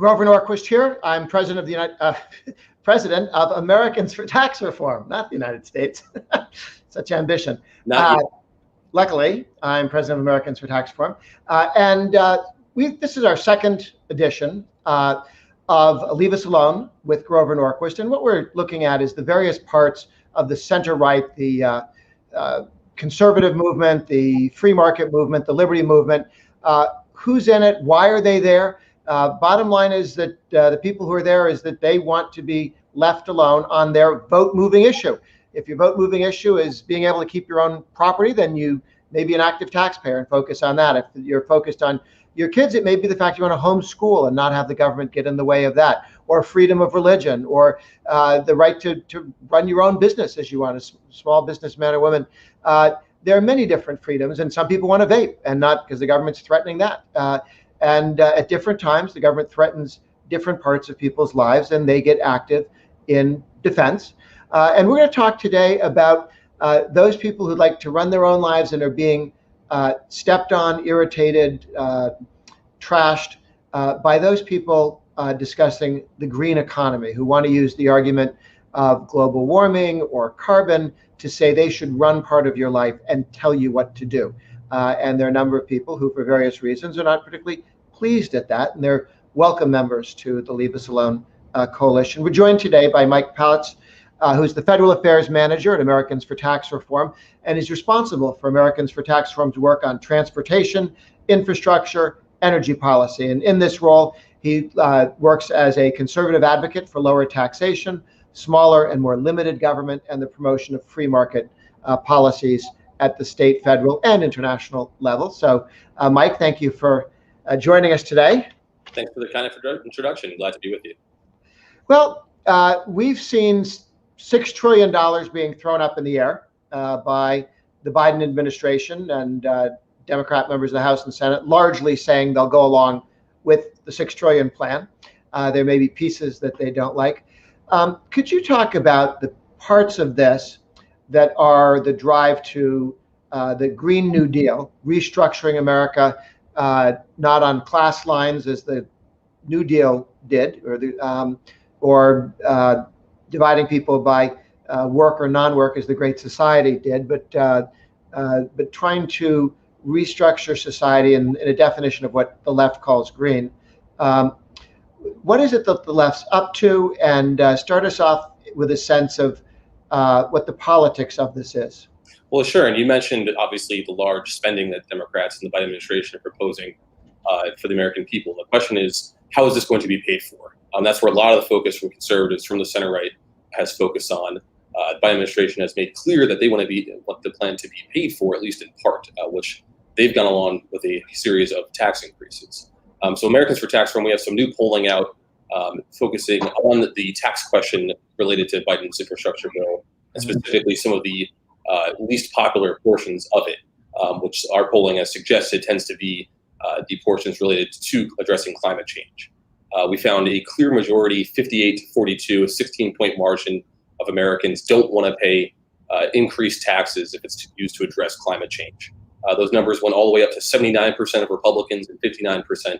Grover Norquist here. I'm president of the president of Americans for Tax Reform, not the United States. Such ambition. Luckily, I'm president of Americans for Tax Reform, this is our second edition of Leave Us Alone with Grover Norquist, and what we're looking at is the various parts of the center-right, the conservative movement, the free market movement, the liberty movement. Who's in it? Why are they there? Bottom line is that the people who are there is that they want to be left alone on their vote-moving issue. If your vote-moving issue is being able to keep your own property, then you may be an active taxpayer and focus on that. If you're focused on your kids, it may be the fact you want to homeschool and not have the government get in the way of that, or freedom of religion, or the right to run your own business as you want, a small businessman or woman. There are many different freedoms, and some people want to vape, and not because the government's threatening that. At different times, the government threatens different parts of people's lives, and they get active in defense. And we're going to talk today about those people who like to run their own lives and are being stepped on, irritated, trashed by those people discussing the green economy, who want to use the argument of global warming or carbon to say they should run part of your life and tell you what to do. And there are a number of people who, for various reasons, are not particularly pleased at that, and they're welcome members to the Leave Us Alone coalition. We're joined today by Mike Palicz, who's the Federal Affairs Manager at Americans for Tax Reform, and is responsible for Americans for Tax Reform's work on transportation, infrastructure, energy policy. And in this role, he works as a conservative advocate for lower taxation, smaller and more limited government, and the promotion of free market policies at the state, federal, and international level. So, Mike, thank you for joining us today. Thanks for the kind of introduction. Glad to be with you. Well, we've seen $6 trillion being thrown up in the air by the Biden administration and Democrat members of the House and Senate, largely saying they'll go along with the $6 trillion plan. There may be pieces that they don't like. Could you talk about the parts of this that are the drive to the Green New Deal, restructuring America, not on class lines as the New Deal did, or dividing people by work or non-work as the Great Society did, but trying to restructure society in a definition of what the left calls green. What is it that the left's up to? And start us off with a sense of what the politics of this is. Well, sure. And you mentioned, obviously, the large spending that Democrats and the Biden administration are proposing for the American people. The question is, how is this going to be paid for? That's where a lot of the focus from conservatives, from the center right, has focused on. The Biden administration has made clear that they want the plan to be paid for, at least in part, which they've gone along with a series of tax increases. So Americans for Tax Reform, we have some new polling out focusing on the tax question related to Biden's infrastructure bill, and specifically some of the least popular portions of it, which our polling has suggested tends to be the portions related to addressing climate change. We found a clear majority, 58 to 42, a 16-point margin of Americans don't want to pay increased taxes if it's used to address climate change. Those numbers went all the way up to 79% of Republicans and 59%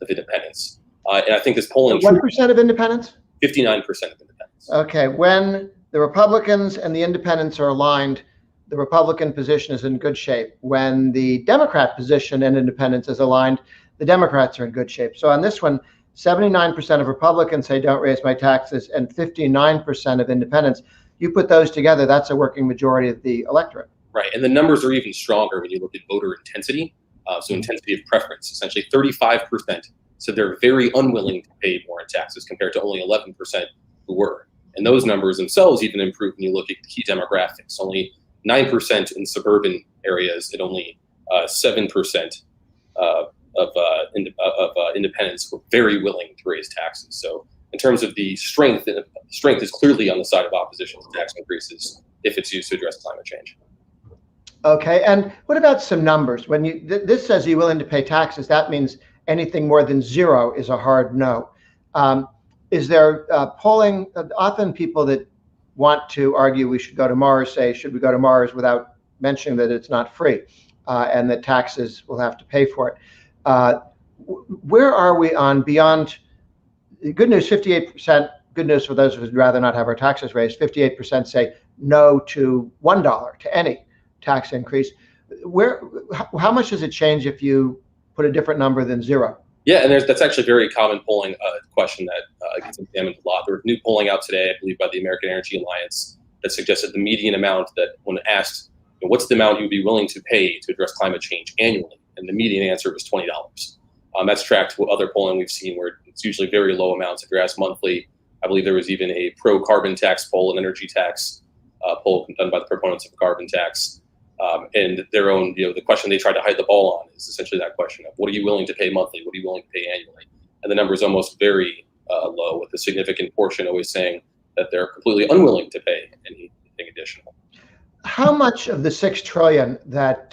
of independents. And I think this polling— What percent of independents? 59% of independents. Okay, when the Republicans and the independents are aligned, the Republican position is in good shape. When the Democrat position and independents is aligned, the Democrats are in good shape. So on this one, 79% of Republicans say don't raise my taxes, and 59% of independents. You put those together, that's a working majority of the electorate. Right, and the numbers are even stronger when you look at voter intensity. So intensity of preference, essentially 35% said they're very unwilling to pay more in taxes compared to only 11% who were. And those numbers themselves even improve when you look at key demographics. Only 9% in suburban areas, and only 7% of independents were very willing to raise taxes. So in terms of the strength is clearly on the side of opposition to tax increases if it's used to address climate change. Okay, and what about some numbers? When this says you're willing to pay taxes, that means anything more than zero is a hard no. Is there polling? Often people that want to argue we should go to Mars say, should we go to Mars, without mentioning that it's not free and that taxes will have to pay for it. Where are we on, beyond good news, 58%, good news for those who'd rather not have our taxes raised, 58% say no to $1, to any tax increase. How much does it change if you put a different number than zero? Yeah, and that's actually a very common polling question that gets examined a lot. There was new polling out today, I believe, by the American Energy Alliance that suggested the median amount that, when asked, what's the amount you'd be willing to pay to address climate change annually, and the median answer was $20. That's tracked with other polling we've seen where it's usually very low amounts if you're asked monthly. I believe there was even a pro-carbon tax poll, an energy tax poll done by the proponents of a carbon tax. And their own, the question they tried to hide the ball on is essentially that question of what are you willing to pay monthly? What are you willing to pay annually? And the number is almost very low, with a significant portion always saying that they're completely unwilling to pay anything additional. How much of the $6 trillion that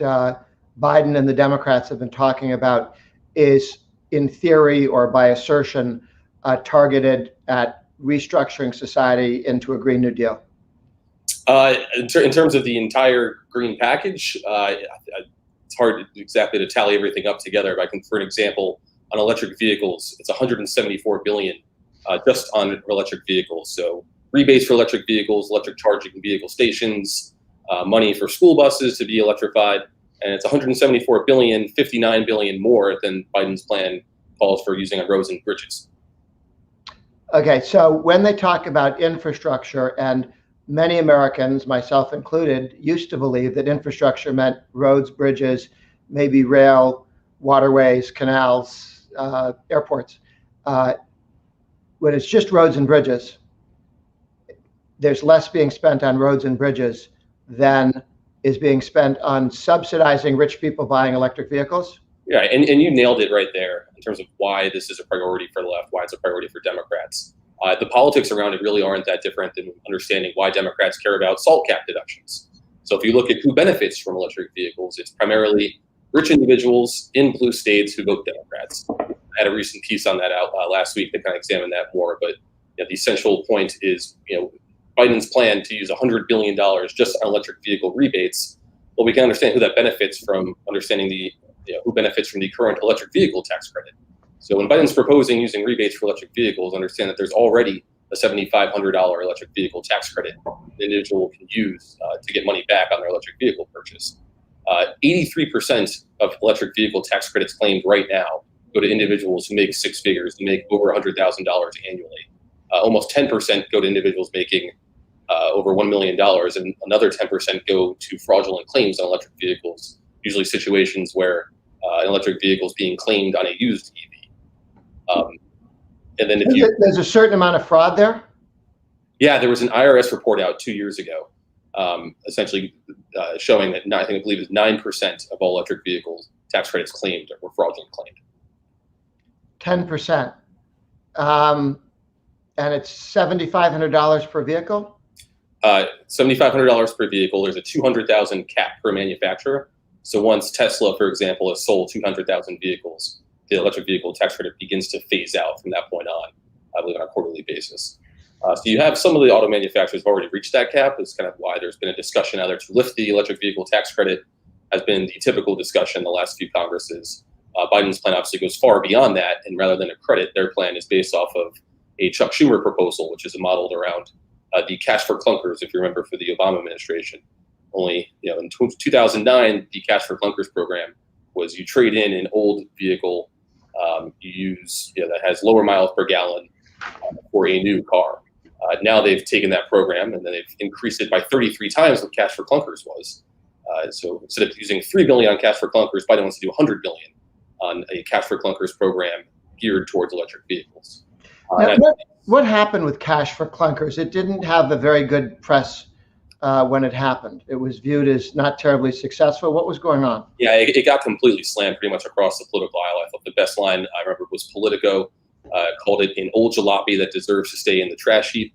Biden and the Democrats have been talking about is, in theory or by assertion, targeted at restructuring society into a Green New Deal? In terms of the entire green package, it's hard exactly to tally everything up together. But for an example, on electric vehicles, it's $174 billion just on electric vehicles. So rebates for electric vehicles, electric charging vehicle stations, money for school buses to be electrified, and it's $174 billion, $59 billion more than Biden's plan calls for using on roads and bridges. Okay, so when they talk about infrastructure, and many Americans, myself included, used to believe that infrastructure meant roads, bridges, maybe rail, waterways, canals, airports. When it's just roads and bridges, there's less being spent on roads and bridges than is being spent on subsidizing rich people buying electric vehicles. Yeah, and you nailed it right there in terms of why this is a priority for the left, why it's a priority for Democrats. The politics around it really aren't that different than understanding why Democrats care about SALT cap deductions. So if you look at who benefits from electric vehicles, it's primarily rich individuals in blue states who vote Democrats. I had a recent piece on that out last week that kind of examined that more, but the essential point is, Biden's plan to use $100 billion just on electric vehicle rebates. Well, we can understand who that benefits from, understanding who benefits from the current electric vehicle tax credit. So when Biden's proposing using rebates for electric vehicles, understand that there's already a $7,500 electric vehicle tax credit the individual can use to get money back on their electric vehicle purchase. 83% of electric vehicle tax credits claimed right now go to individuals who make six figures, who make over $100,000 annually. Almost 10% go to individuals making over $1 million, and another 10% go to fraudulent claims on electric vehicles, usually situations where an electric vehicle is being claimed on a used EV. And then there's a certain amount of fraud there? Yeah, there was an IRS report out 2 years ago, essentially showing that I believe it's 9% of all electric vehicles tax credits claimed were fraudulent claimed. 10%. And it's $7,500 per vehicle? $7,500 per vehicle. There's a 200,000 cap per manufacturer. So once Tesla, for example, has sold 200,000 vehicles, the electric vehicle tax credit begins to phase out from that point on, I believe, on a quarterly basis. So you have some of the auto manufacturers have already reached that cap. It's kind of why there's been a discussion either to lift the electric vehicle tax credit, has been the typical discussion in the last few Congresses. Biden's plan obviously goes far beyond that, and rather than a credit, their plan is based off of a Chuck Schumer proposal, which is modeled around the cash for clunkers, if you remember, for the Obama administration. Only, in 2009, the cash for clunkers program was you trade in an old vehicle you use that has lower miles per gallon for a new car. Now they've taken that program and then they've increased it by 33 times what cash for clunkers was. So instead of using $3 billion on cash for clunkers, Biden wants to do $100 billion on a cash for clunkers program geared towards electric vehicles. What happened with cash for clunkers? It didn't have a very good press when it happened. It was viewed as not terribly successful. What was going on? Yeah, it got completely slammed pretty much across the political aisle. I thought the best line I remember was Politico called it an old jalopy that deserves to stay in the trash heap.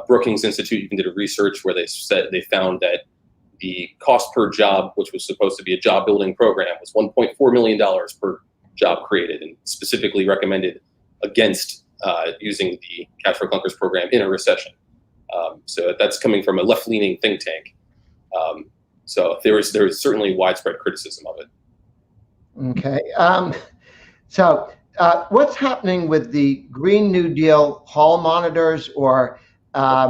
Brookings Institute even did a research where they said they found that the cost per job, which was supposed to be a job building program, was $1.4 million per job created, and specifically recommended against using the cash for clunkers program in a recession. So that's coming from a left-leaning think tank. So there was certainly widespread criticism of it. Okay. So What's happening with the Green New Deal hall monitors? Or I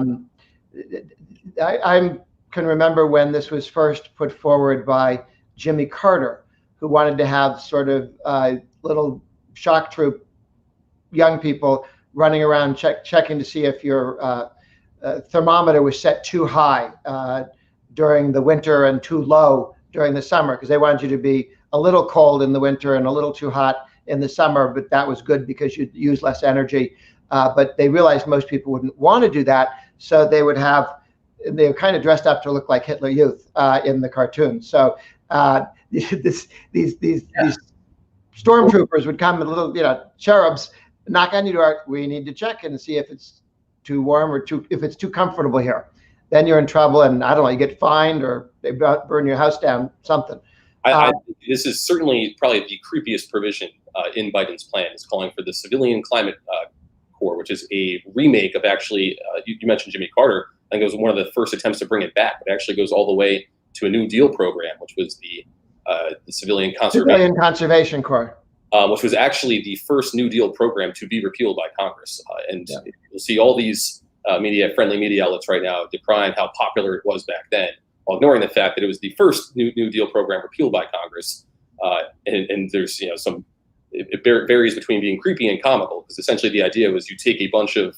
can remember when this was first put forward by Jimmy Carter, who wanted to have sort of little shock troop young people running around checking to see if your thermometer was set too high during the winter and too low during the summer, because they wanted you to be a little cold in the winter and a little too hot in the summer, but that was good because you'd use less energy. But they realized most people wouldn't want to do that, so they were kind of dressed up to look like Hitler Youth in the cartoon. So these stormtroopers would come with little cherubs, knock on your door. We need to check and see if it's too warm or if it's too comfortable here. Then you're in trouble, and I don't know, you get fined or they burn your house down, something. I think this is certainly probably the creepiest provision in Biden's plan, is calling for the Civilian Climate Corps, which is a remake of actually, you mentioned Jimmy Carter. I think it was one of the first attempts to bring it back. It actually goes all the way to a New Deal program, which was the Civilian Conservation Corps. Which was actually the first New Deal program to be repealed by Congress. You'll see all these friendly media outlets right now decrying how popular it was back then, while ignoring the fact that it was the first New Deal program repealed by Congress. And there's it varies between being creepy and comical, because essentially the idea was you take a bunch of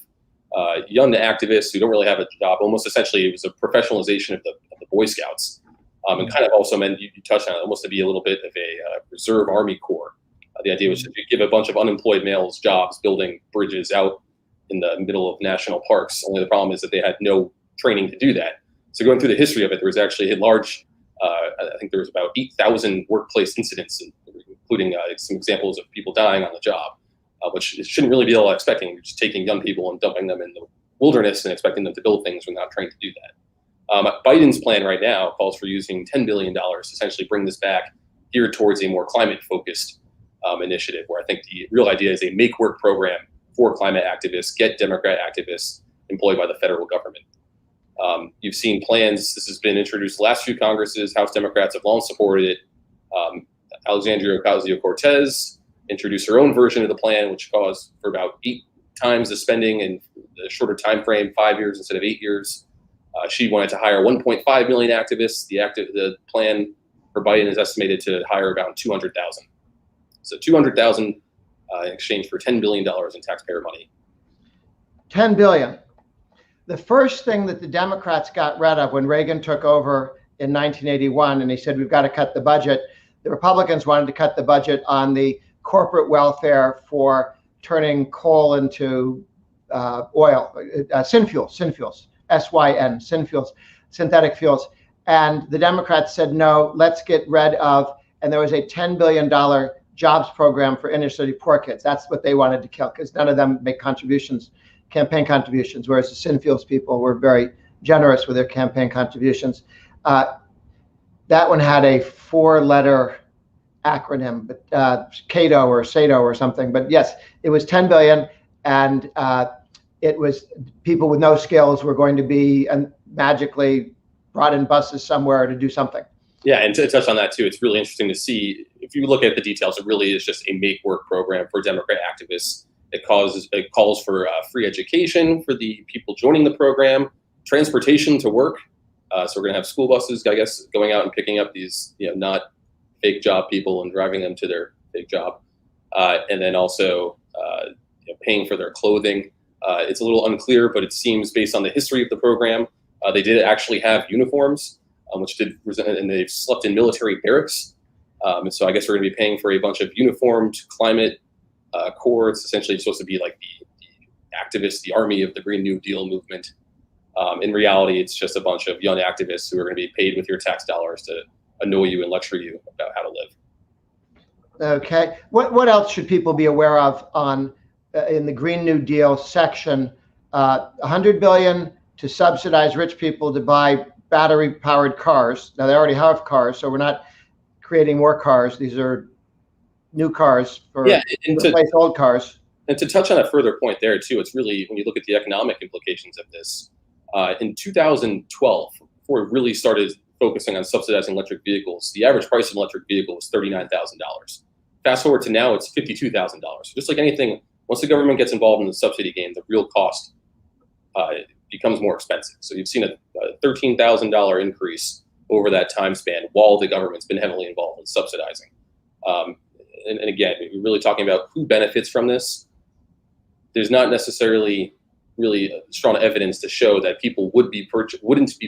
young activists who don't really have a job. Almost essentially it was a professionalization of the Boy Scouts, and kind of also meant, you touched on it, almost to be a little bit of a reserve Army Corps. The idea was to give a bunch of unemployed males jobs building bridges out in the middle of national parks. Only the problem is that they had no training to do that. So going through the history of it, there was actually a large, I think there was about 8,000 workplace incidents, including some examples of people dying on the job, which it shouldn't really be all expecting. You're just taking young people and dumping them in the wilderness and expecting them to build things when they're not trained to do that. Biden's plan right now calls for using $10 billion to essentially bring this back, geared towards a more climate-focused initiative, where I think the real idea is a make work program for climate activists, get Democrat activists employed by the federal government. You've seen plans, this has been introduced the last few Congresses, House Democrats have long supported it. Alexandria Ocasio-Cortez introduced her own version of the plan, which calls for about 8 times the spending in the shorter time frame, 5 years instead of 8 years. She wanted to hire 1.5 million activists. The plan for Biden is estimated to hire about 200,000. So 200,000 in exchange for $10 billion in taxpayer money. $10 billion. The first thing that the Democrats got rid of when Reagan took over in 1981, and he said, we've got to cut the budget. The Republicans wanted to cut the budget on the corporate welfare for turning coal into oil, synfuels, S-Y-N, synfuels, synthetic fuels. And the Democrats said, no, let's get rid of, and there was a $10 billion jobs program for inner city poor kids. That's what they wanted to kill, because none of them make campaign contributions, whereas the synfuels people were very generous with their campaign contributions. That one had a 4-letter acronym, but CATO or SATO or something. But yes, it was 10 billion, and it was people with no skills were going to be magically brought in buses somewhere to do something. Yeah, and to touch on that too, it's really interesting to see, if you look at the details, it really is just a make work program for Democrat activists. It calls for free education for the people joining the program, transportation to work. So we're going to have school buses, I guess, going out and picking up these, not fake job people and driving them to their fake job, and then also paying for their clothing. It's a little unclear, but it seems, based on the history of the program, they did actually have uniforms, and they've slept in military barracks. And so I guess we're going to be paying for a bunch of uniformed climate corps. It's essentially supposed to be like the activists, the army of the Green New Deal movement. In reality, it's just a bunch of young activists who are going to be paid with your tax dollars to annoy you and lecture you about how to live. Okay. What else should people be aware of in the Green New Deal section? $100 billion to subsidize rich people to buy battery-powered cars. Now, they already have cars, so we're not creating more cars. These are new cars to replace old cars. And to touch on a further point there, too, it's really, when you look at the economic implications of this, in 2012, before it really started focusing on subsidizing electric vehicles, the average price of an electric vehicle was $39,000. Fast forward to now, it's $52,000. Just like anything, once the government gets involved in the subsidy game, the real cost becomes more expensive. So you've seen a $13,000 increase over that time span while the government's been heavily involved in subsidizing. And again, we're really talking about who benefits from this. There's not necessarily really strong evidence to show that people wouldn't be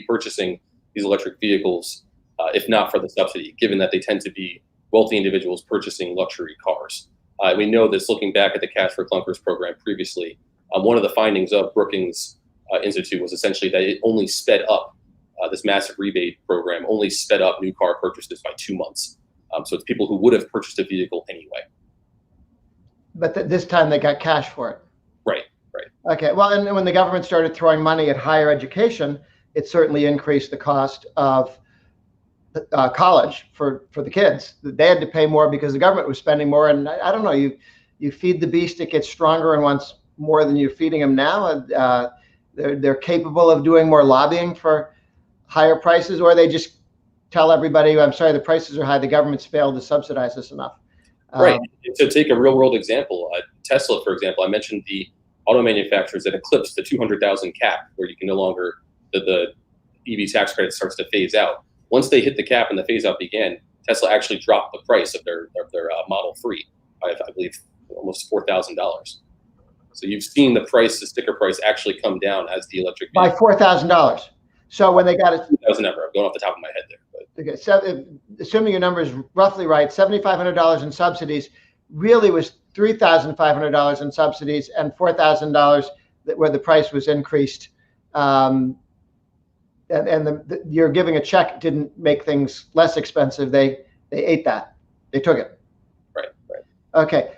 purchasing these electric vehicles if not for the subsidy, given that they tend to be wealthy individuals purchasing luxury cars. We know this looking back at the Cash for Clunkers program previously. One of the findings of Brookings Institute was essentially that it only sped up this massive rebate program, only sped up new car purchases by 2 months. So it's people who would have purchased a vehicle anyway. But this time they got cash for it. Right. Okay, well, and when the government started throwing money at higher education, it certainly increased the cost of college for the kids. They had to pay more because the government was spending more. And I don't know, you feed the beast, it gets stronger and wants more than you're feeding them now. They're capable of doing more lobbying for higher prices, or they just tell everybody, I'm sorry, the prices are high, the government's failed to subsidize this enough. Right. To take a real world example, Tesla, for example, I mentioned the auto manufacturers that eclipsed the 200,000 cap, where you can no longer, the EV tax credit starts to phase out. Once they hit the cap and the phase out began, Tesla actually dropped the price of their Model 3 by, I believe, almost $4,000. So you've seen the sticker price actually come down as the electric vehicle. By $4,000. So when they got it, that was a number. I'm going off the top of my head there. But. Okay, so assuming your number is roughly right, $7,500 in subsidies really was $3,500 in subsidies and $4,000 where the price was increased. You're giving a check didn't make things less expensive. They ate that. They took it. Right. Okay.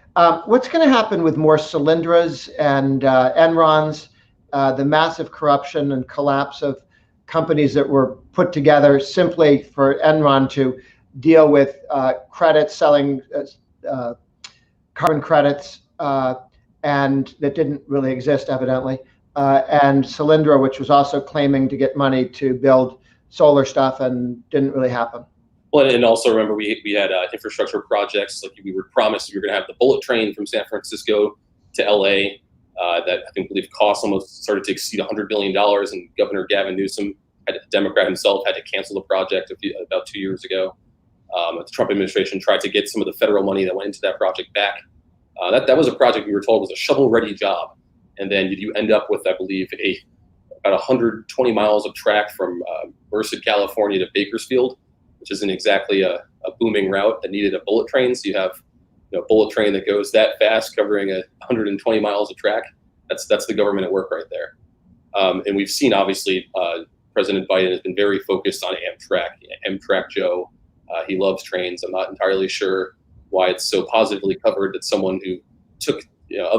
What's going to happen with more Solyndras and Enrons, the massive corruption and collapse of companies that were put together simply for Enron to deal with credits, selling carbon credits, and that didn't really exist, evidently. And Solyndra, which was also claiming to get money to build solar stuff and didn't really happen. Well, and also remember, we had infrastructure projects, like we were promised we were going to have the bullet train from San Francisco to LA that I believe cost almost started to exceed $100 billion. And Governor Gavin Newsom, a Democrat himself, had to cancel the project about 2 years ago. The Trump administration tried to get some of the federal money that went into that project back. That was a project we were told was a shovel-ready job. And then you end up with, I believe, about 120 miles of track from Merced, California to Bakersfield, which isn't exactly a booming route that needed a bullet train. So you have a bullet train that goes that fast, covering 120 miles of track. That's the government at work right there. And we've seen, obviously, President Biden has been very focused on Amtrak Joe. He loves trains. I'm not entirely sure why it's so positively covered that someone who took,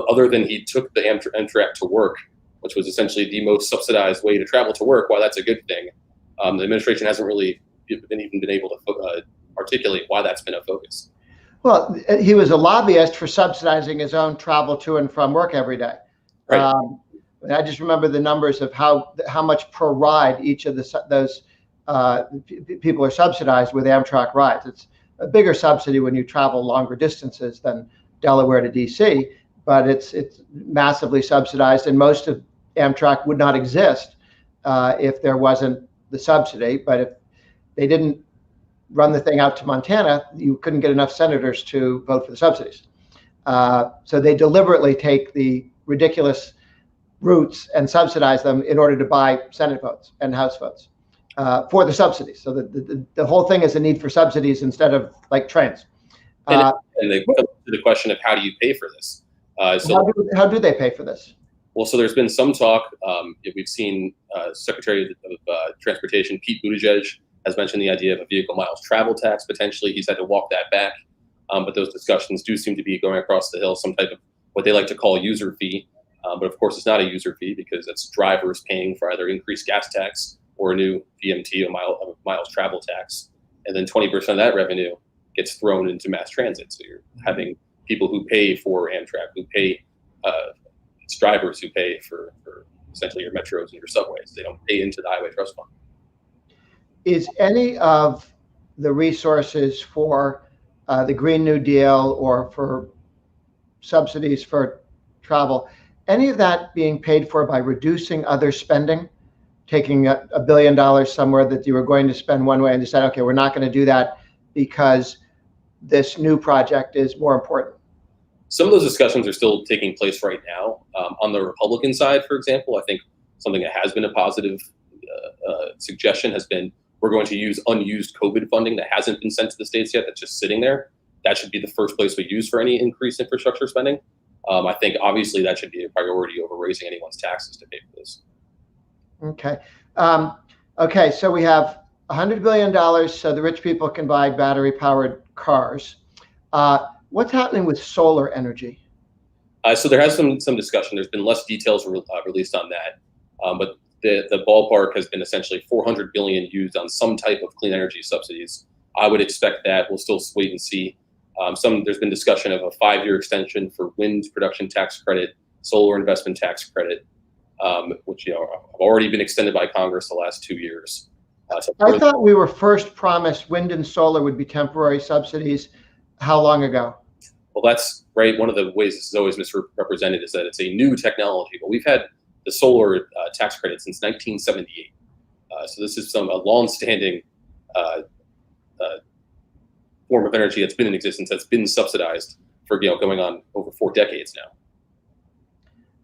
other than he took the Amtrak to work, which was essentially the most subsidized way to travel to work, why that's a good thing. The administration hasn't really been able to articulate why that's been a focus. Well, he was a lobbyist for subsidizing his own travel to and from work every day. Right. I just remember the numbers of how much per ride each of those people are subsidized with Amtrak rides. It's a bigger subsidy when you travel longer distances than Delaware to DC, but it's massively subsidized, and most of Amtrak would not exist if there wasn't the subsidy. But if they didn't run the thing out to Montana, you couldn't get enough senators to vote for the subsidies. So they deliberately take the ridiculous routes and subsidize them in order to buy Senate votes and House votes for the subsidies. So the whole thing is a need for subsidies instead of like trains. And they come to the question of how do you pay for this? How do they pay for this? Well, so there's been some talk. We've seen Secretary of Transportation Pete Buttigieg has mentioned the idea of a vehicle miles travel tax. Potentially, he's had to walk that back. But those discussions do seem to be going across the hill, some type of what they like to call user fee. But of course, it's not a user fee because it's drivers paying for either increased gas tax or a new VMT, a miles travel tax. And then 20% of that revenue gets thrown into mass transit. So you're having people who pay for Amtrak, who pay, it's drivers who pay for essentially your metros and your subways. They don't pay into the Highway Trust Fund. Is any of the resources for the Green New Deal or for subsidies for travel, any of that being paid for by reducing other spending, taking $1 billion somewhere that you were going to spend one way and decide, okay, we're not going to do that because this new project is more important? Some of those discussions are still taking place right now. On the Republican side, for example, I think something that has been a positive suggestion has been we're going to use unused COVID funding that hasn't been sent to the states yet, that's just sitting there. That should be the first place we use for any increased infrastructure spending. I think obviously that should be a priority over raising anyone's taxes to pay for this. Okay. Okay, so we have $100 billion so the rich people can buy battery-powered cars. What's happening with solar energy? So there has some discussion. There's been less details released on that, but the ballpark has been essentially $400 billion used on some type of clean energy subsidies. I would expect that. We'll still wait and see. There's been discussion of a 5-year extension for wind production tax credit, solar investment tax credit, which have already been extended by Congress the last 2 years. I thought we were first promised wind and solar would be temporary subsidies. How long ago? Well, that's right. One of the ways this is always misrepresented is that it's a new technology, but we've had the solar tax credit since 1978. So this is a long-standing form of energy that's been in existence, that's been subsidized for going on over 4 decades now.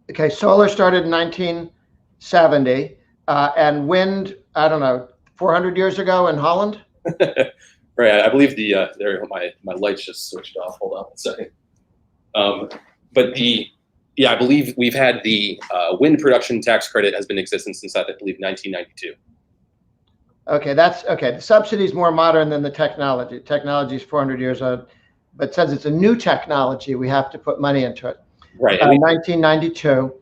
Okay, solar started in 1970, and wind, I don't know, 400 years ago in Holland? Right, I believe my lights just switched off. Hold on one second. I believe we've had the wind production tax credit has been in existence since I believe 1992. Okay, that's okay. The subsidy is more modern than the technology. Technology is 400 years old, but since it's a new technology, we have to put money into it. Right. 1992.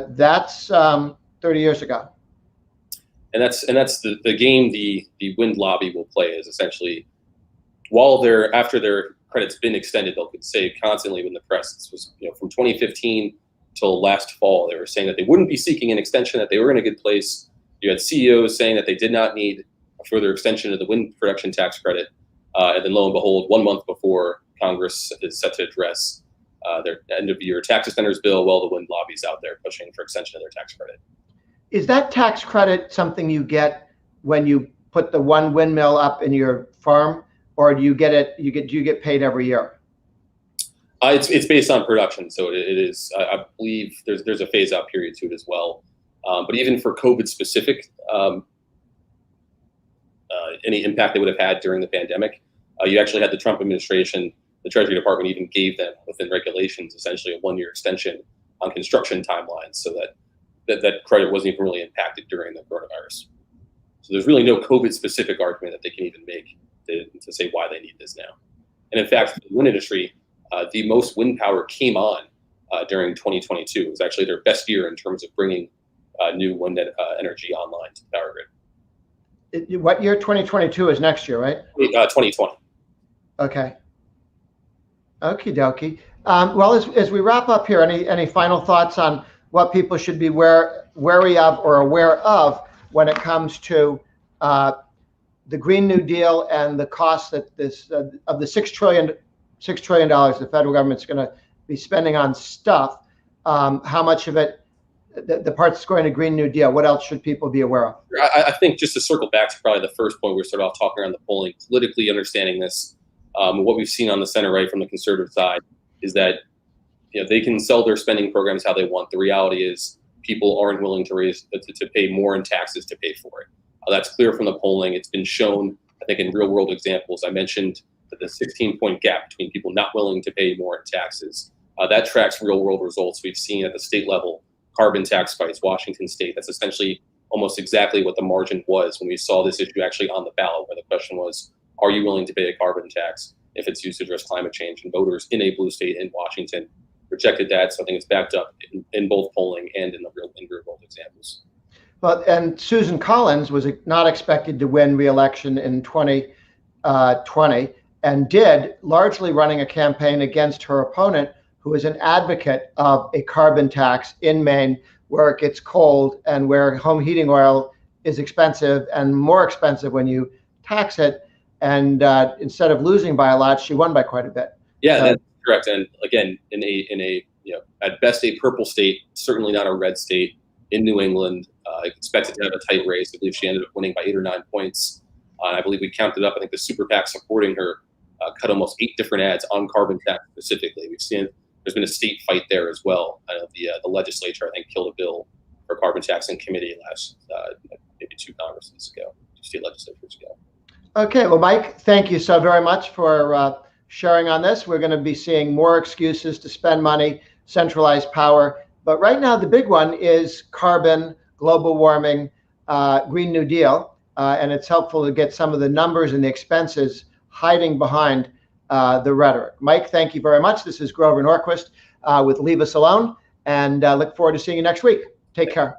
That's 30 years ago. And that's the game the wind lobby will play is essentially after their credit's been extended, they'll say constantly in the press. This was from 2015 till last fall, they were saying that they wouldn't be seeking an extension, that they were in a good place. You had CEOs saying that they did not need a further extension of the wind production tax credit, and then lo and behold, 1 month before Congress is set to address their end-of-year tax extenders bill, well, the wind lobby's out there pushing for extension of their tax credit. Is that tax credit something you get when you put the one windmill up in your farm, or do you get it? Do you get paid every year? It's based on production, so it is. I believe there's a phase out period to it as well. But even for COVID specific, any impact they would have had during the pandemic, you actually had the Trump administration, the Treasury Department even gave them within regulations essentially a 1-year extension on construction timelines, so that credit wasn't even really impacted during the coronavirus. So there's really no COVID specific argument that they can even make to say why they need this now. And in fact, the wind industry, the most wind power came on during 2022. It was actually their best year in terms of bringing new wind energy online to the power grid. What year? 2022 is next year, right? 2020. Okay. Okie dokie. Well, as we wrap up here, any final thoughts on what people should be wary of or aware of when it comes to the Green New Deal and the cost that of the $6 trillion the federal government's going to be spending on stuff? How much of it, the parts going to Green New Deal? What else should people be aware of? I think just to circle back to probably the first point we started off talking around the polling, politically understanding this, what we've seen on the center right from the conservative side is that they can sell their spending programs how they want. The reality is people aren't willing to pay more in taxes to pay for it. That's clear from the polling. It's been shown, I think, in real world examples. I mentioned that the 16-point gap between people not willing to pay more in taxes. That tracks real world results we've seen at the state level. Carbon tax fights, Washington State. That's essentially almost exactly what the margin was when we saw this issue actually on the ballot, where the question was, are you willing to pay a carbon tax if it's used to address climate change? And voters in a blue state in Washington rejected that. So I think it's backed up in both polling and in real world examples. Well, and Susan Collins was not expected to win re-election in 2020 and did, largely running a campaign against her opponent, who is an advocate of a carbon tax in Maine, where it gets cold and where home heating oil is expensive and more expensive when you tax it. and instead of losing by a lot, she won by quite a bit. Yeah, that's correct. And again, in a at best a purple state, certainly not a red state in New England. Expected to have a tight race. I believe she ended up winning by 8 or 9 points. I believe we counted up. I think the super PAC supporting her cut almost 8 different ads on carbon tax specifically. We've seen there's been a state fight there as well. The legislature, I think, killed a bill for carbon tax in committee last maybe 2 Congresses ago, 2 state legislatures ago. Okay, well, Mike, thank you so very much for sharing on this. We're going to be seeing more excuses to spend money, centralized power. But right now, the big one is carbon, global warming, Green New Deal. And it's helpful to get some of the numbers and the expenses hiding behind the rhetoric. Mike, thank you very much. This is Grover Norquist with Leave Us Alone. And look forward to seeing you next week. Take care.